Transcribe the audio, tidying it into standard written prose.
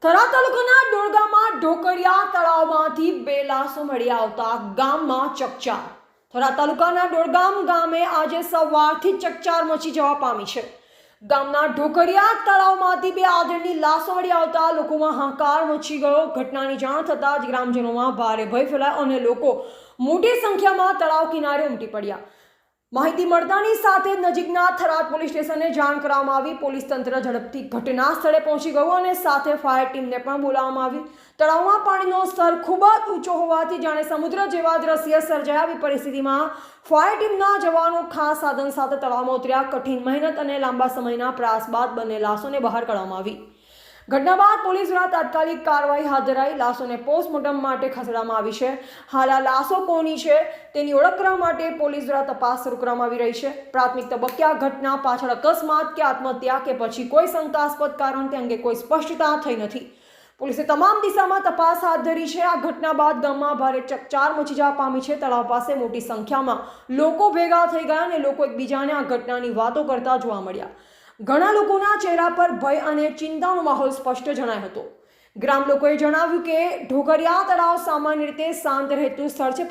થરા તાલુકાના ડોળગામાં ઢોકરિયા તળાવમાંથી 2 લાશો મળી આવતા ગામમાં ચકચાર. થરા તાલુકાના ડોળગામ ગામે આજે સવારથી ચકચાર મચી જવા પામી છે. ગામના ઢોકરિયા તળાવમાંથી 2 આદરની લાશો મળી આવતા લોકોમાં હાહાકાર મચી ગયો. ઘટનાની જાણ થતાં જ ગ્રામજનોમાં ભારે ભય ફેલાયો અને લોકો મોટી સંખ્યામાં તળાવ કિનારે ઉમટી પડ્યા. માહિતી મળતાની સાથે નજીકના થરાદ પોલીસ સ્ટેશને જાણ કરવામાં આવી. પોલીસ તંત્ર ઝડપથી ઘટના સ્થળે પહોંચી ગયું અને સાથે ફાયર ટીમને પણ બોલાવવામાં આવી. તળાવમાં પાણીનો સ્તર ખૂબ જ ઊંચો હોવાથી જાણે સમુદ્ર જેવા દ્રશ્ય સર્જાયા. આવી પરિસ્થિતિમાં ફાયર ટીમના જવાનો ખાસ સાધન સાથે તળાવમાં ઉતર્યા. કઠિન મહેનત અને લાંબા સમયના પ્રયાસ બાદ બંને લાશોને બહાર કાઢવામાં આવી. ઘટના બાદ પોલીસ દ્વારા તાત્કાલિક કાર્યવાહી હાથ ધરાઈ લાશોને પોસ્ટમોર્ટમ માટે ખસેડવામાં આવી છે. હાલ આ લાશો કોની છે તેની ઓળખ કરવા માટે પોલીસ દ્વારા તપાસ શરૂ કરવામાં આવી રહી છે. પ્રાથમિક તબક્કે આ ઘટના પાછળ અકસ્માત કે આત્મહત્યા કે પછી કોઈ શંકાસ્પદ કારણ તે અંગે કોઈ સ્પષ્ટતા થઈ નથી. પોલીસે તમામ દિશામાં તપાસ હાથ ધરી છે. આ ઘટના બાદ ગામમાં ભારે ચકચાર મચી જવા પામી છે. તળાવ પાસે મોટી સંખ્યામાં લોકો ભેગા થઈ ગયા અને લોકો એકબીજાને આ ઘટનાની વાતો કરતા જોવા મળ્યા. ઘણા લોકોના ચહેરા પર ભય અને ચિંતાનો માહોલ સ્પષ્ટ જણાયો હતો. ગ્રામ લોકોએ જણાવ્યું કે ઢોકરિયા તળાવ સામાન્ય રીતે શાંત રહેતું સ્થળ છે,